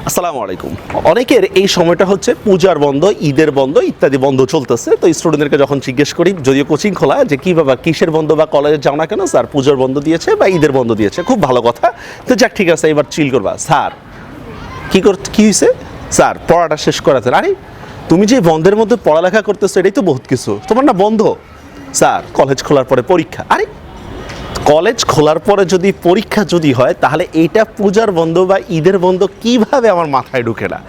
আসসালামু আলাইকুম। অনেকের এই সময়টা হচ্ছে পূজার বন্ধ, ঈদের বন্ধ ইত্যাদি বন্ধ চলতেছে। তো স্টুডেন্টদেরকে যখন জিজ্ঞেস করি, যদিও কোচিং খোলা, যে কী বাবা কিসের বন্ধ বা কলেজে যাও না কেন, স্যার পূজার বন্ধ দিয়েছে বা ঈদের বন্ধ দিয়েছে। খুব ভালো কথা। তো যাক, ঠিক আছে, এবার চিল করবা। স্যার কী হয়েছে? স্যার পড়াটা শেষ করাতে। আরে তুমি যে বন্ধের মধ্যে পড়ালেখা করতেছো এটাই তো বহুত কিছু, তোমার না বন্ধ? স্যার কলেজ খোলার পরে পরীক্ষা। আরে কলেজ খোলার পরে যদি পরীক্ষা যদি হয়, তাহলে এইটা পূজার বন্ধ বা ঈদের বন্ধ কিভাবে আমার মাথায় ঢুকে না?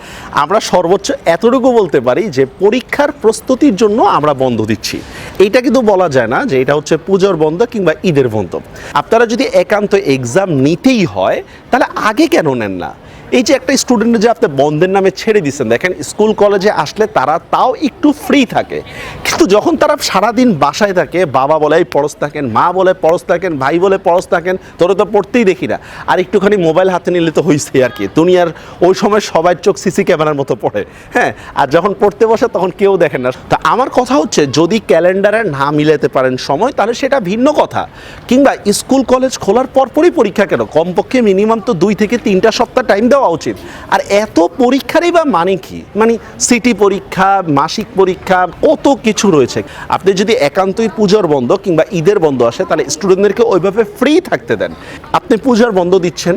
আমরা সর্বোচ্চ এতটুকু বলতে পারি যে পরীক্ষার প্রস্তুতির জন্য আমরা বন্ধ দিচ্ছি। এইটা কিন্তু বলা যায় না যে এটা হচ্ছে পূজার বন্ধ কিংবা ঈদের বন্ধ। আপনারা যদি একান্ত এক্সাম নিতেই হয় তাহলে আগে কেন নেন না? এই যে একটা স্টুডেন্ট যে আপনি বন্ধের নামে ছেড়ে দিচ্ছেন, দেখেন স্কুল কলেজে আসলে তারা তাও একটু ফ্রি থাকে, কিন্তু যখন তারা সারাদিন বাসায় থাকে, বাবা বলে পড়স থাকেন, মা বলে পড়স থাকেন, ভাই বলে পড়স থাকেন, তোরা তো পড়তেই দেখি না, আর একটুখানি মোবাইল হাতে নিলে তো হয়েছে আর কি। দুনিয়ার ওই সময় সবাই চোখ সিসি ক্যামেরার মতো পড়ে, হ্যাঁ, আর যখন পড়তে বসে তখন কেউ দেখেন না। তা আমার কথা হচ্ছে, যদি ক্যালেন্ডারে না মিলাতে পারেন সময়, তাহলে সেটা ভিন্ন কথা। কিংবা স্কুল কলেজ খোলার পরপরই পরীক্ষা কেন? কমপক্ষে মিনিমাম তো 2 থেকে 3টা সপ্তাহ টাইম দেওয়া উচিত। আর এত পরীক্ষারই বা মানে কি? মানে সিটি পরীক্ষা, মাসিক পরীক্ষা, কত কিছু রয়েছে। আপনি যদি একান্তই পূজার বন্ধ কিংবা ঈদের বন্ধ আসে, তাহলে স্টুডেন্টদেরকে ওইভাবে ফ্রি থাকতে দেন। আপনি পূজার বন্ধ দিচ্ছেন,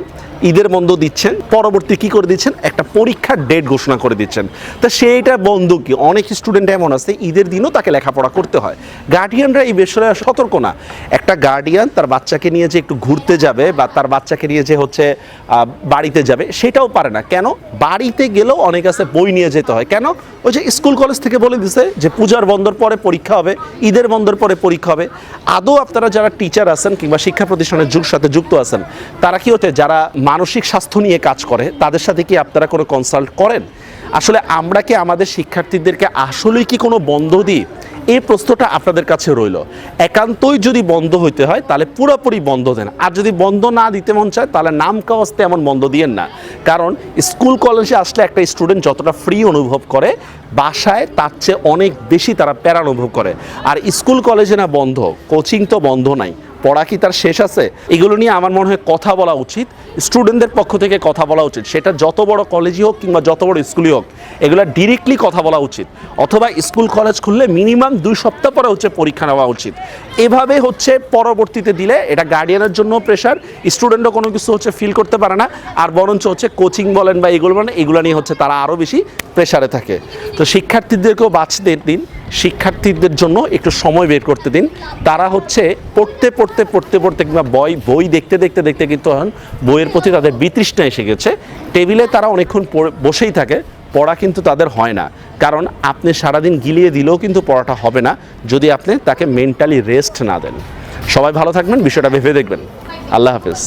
ঈদের বন্ধ দিচ্ছেন, পরবর্তী কী করে দিচ্ছেন? একটা পরীক্ষার ডেট ঘোষণা করে দিচ্ছেন। তা সেইটা বন্ধ কি? অনেক স্টুডেন্ট এমন আছে ঈদের দিনও তাকে লেখাপড়া করতে হয়। গার্ডিয়ানরা এই বিষয়ে সতর্ক না। একটা গার্ডিয়ান তার বাচ্চাকে নিয়ে যে একটু ঘুরতে যাবে বা তার বাচ্চাকে নিয়ে যে হচ্ছে বাড়িতে যাবে, সেটাও পারে না। কেন? বাড়িতে গেলেও অনেক আছে বই নিয়ে যেতে হয়। কেন? ওই যে স্কুল কলেজ থেকে বলে দিছে যে পূজার বন্ধর পরে পরীক্ষা হবে, ঈদের বন্ধর পরে পরীক্ষা হবে। আদৌ আপনারা যারা টিচার আছেন কিংবা শিক্ষা প্রতিষ্ঠানের সাথে যুক্ত আছেন, তারা কি হচ্ছে যারা মানসিক স্বাস্থ্য নিয়ে কাজ করে, তাদের সাথে কি আপনারা কোনো কনসাল্ট করেন? আসলে আমরা কি আমাদের শিক্ষার্থীদেরকে আসলেই কি কোনো বন্ধ দিই? এই প্রশ্নটা আপনাদের কাছে রইল। একান্তই যদি বন্ধ হইতে হয় তাহলে পুরোপুরি বন্ধ দেন, আর যদি বন্ধ না দিতে মন চায় তাহলে নাম কাওয়াজতে এমন বন্ধ দিয়েন না। কারণ স্কুল কলেজে আসলে একটা স্টুডেন্ট যতটা ফ্রি অনুভব করে, বাসায় তার চেয়ে অনেক বেশি তারা প্যারা অনুভব করে। আর স্কুল কলেজে না বন্ধ, কোচিং তো বন্ধ নাই, পড়া কি তার শেষ আছে? এগুলো নিয়ে আমার মনে হয় কথা বলা উচিত, স্টুডেন্টদের পক্ষ থেকে কথা বলা উচিত। সেটা যত বড় কলেজই হোক কিংবা যত বড় স্কুলই হোক, এগুলো ডিরেক্টলি কথা বলা উচিত। অথবা স্কুল কলেজ খুললে মিনিমাম 2 সপ্তাহ পরে হচ্ছে পরীক্ষা নেওয়া উচিত। এভাবে হচ্ছে পরবর্তীতে দিলে এটা গার্ডিয়ানের জন্য প্রেশার, স্টুডেন্টও কোনো কিছু হচ্ছে ফিল করতে পারে না, আর বরঞ্চ হচ্ছে কোচিং বলেন বা এগুলো বলেন, এগুলো নিয়ে হচ্ছে তারা আরও বেশি প্রেশারে থাকে। তো শিক্ষার্থীদেরকেও বাঁচতে দিন, শিক্ষার্থীদের জন্য একটু সময় বের করতে দিন। তারা হচ্ছে পড়তে কিংবা বই দেখতে কিন্তু এখন বইয়ের প্রতি তাদের বিতৃষ্ণা এসে গেছে। টেবিলে তারা অনেকক্ষণ বসেই থাকে, পড়া কিন্তু তাদের হয় না। কারণ আপনি সারাদিন গিলিয়ে দিলেও কিন্তু পড়াটা হবে না যদি আপনি তাকে মেন্টালি রেস্ট না দেন। সবাই ভালো থাকবেন, বিষয়টা ভেবে দেখবেন। আল্লাহ হাফেজ।